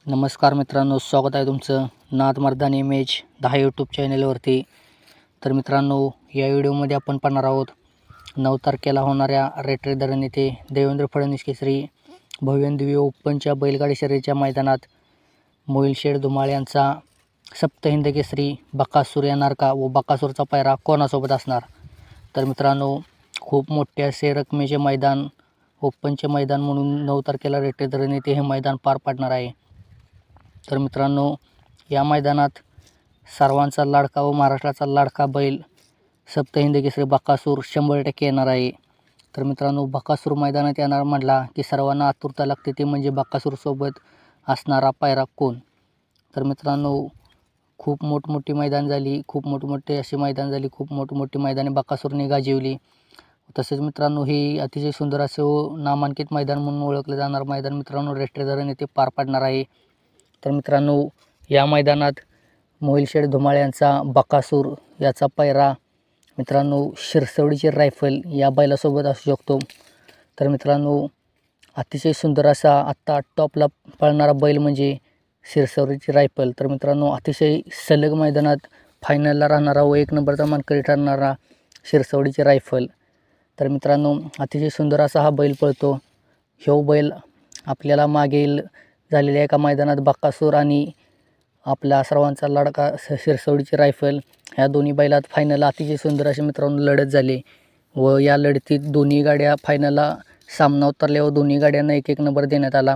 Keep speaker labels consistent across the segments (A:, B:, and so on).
A: नमस्कार मित्रांनो, स्वागत आहे तुमचं नाद मर्दानी इमेज 10 यूट्यूब चॅनलवरती। तर मित्रांनो, या व्हिडिओमध्ये आपण पाहणार आहोत 9 तारखेला होणाऱ्या रेटरी धरण येथे देवेंद्र फडणवीस केसरी भव्यदिव्य ओपनच्या बैलगाडी शर्यतीच्या मैदानात मोहिल शेठ धुमाळ यांचा सप्तहिंद केसरी बकासूर येणार का व बकासूरचा पायरा कोणासोबत असणार। तर मित्रांनो, खूप मोठे असे रकमेचे मैदान, ओपनचे मैदान म्हणून 9 तारखेला रेटरी धरण येथे हे मैदान पार पडणार आहे। तर मित्रांनो, या मैदानात सर्वांचा लाडका व महाराष्ट्राचा लाडका बैल सप्तहिंद केसरी बकासूर 100% येणार आहे। तर मित्रांनो, बकासूर मैदानात येणार म्हटला की सर्वांना आतुरता लागते, ते म्हणजे बकासूरसोबत असणारा पायरा कोण। तर मित्रांनो, खूप मोठमोठी मैदान झाली, खूप मोठमोठी मैदाने बकासूरने गाजवली। तसेच मित्रांनो, हे अतिशय सुंदर असे व नामांकित मैदान म्हणून ओळखले जाणार मैदान मित्रांनो रेटरी धरण येथे पार पडणार आहे। तर मित्रांनो, या मैदानात मोहिल शेठ धुमाळ यांचा बकासूर याचा पायरा मित्रांनो शिरसवडीची रायफल या बैलासोबत असू शकतो। तर मित्रांनो, अतिशय सुंदर असा आत्ता टॉपला पळणारा बैल म्हणजे शिरसवडीची रायफल। तर मित्रांनो, अतिशय सलग मैदानात फायनलला राहणारा व 1 नंबरचा मानकरी ठरणारा शिरसवडीची रायफल। तर मित्रांनो, अतिशय सुंदर असा हा बैल पळतो। ह्यो बैल आपल्याला मागील झालेल्या एका मैदानात बकासूर आणि आपला सर्वांचा लाडका शिरसवडीची रायफल ह्या दोन्ही बैलात फायनलला अतिशय सुंदर अशी मित्रांनो लढत झाली व या लढतीत दोन्ही गाड्या फायनलला सामना उतरल्या व दोन्ही गाड्यांना 1-1 नंबर देण्यात आला।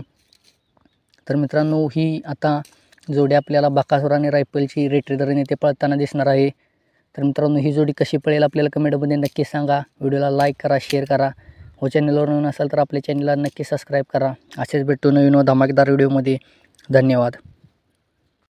A: तर मित्रांनो, ही आता जोडी आपल्याला बकासूर आणि रायफलची रेटरी धरण येथे पळताना दिसणार आहे। तर मित्रांनो, ही जोडी कशी पळेल आपल्याला कमेंटमध्ये नक्की सांगा। व्हिडिओला लाईक करा, शेअर करा व चॅनलवर नवीन असाल तर आपल्या चॅनलला नक्की सबस्क्राईब करा। असेच भेटू नवीन व धमाकेदार व्हिडिओमध्ये। धन्यवाद।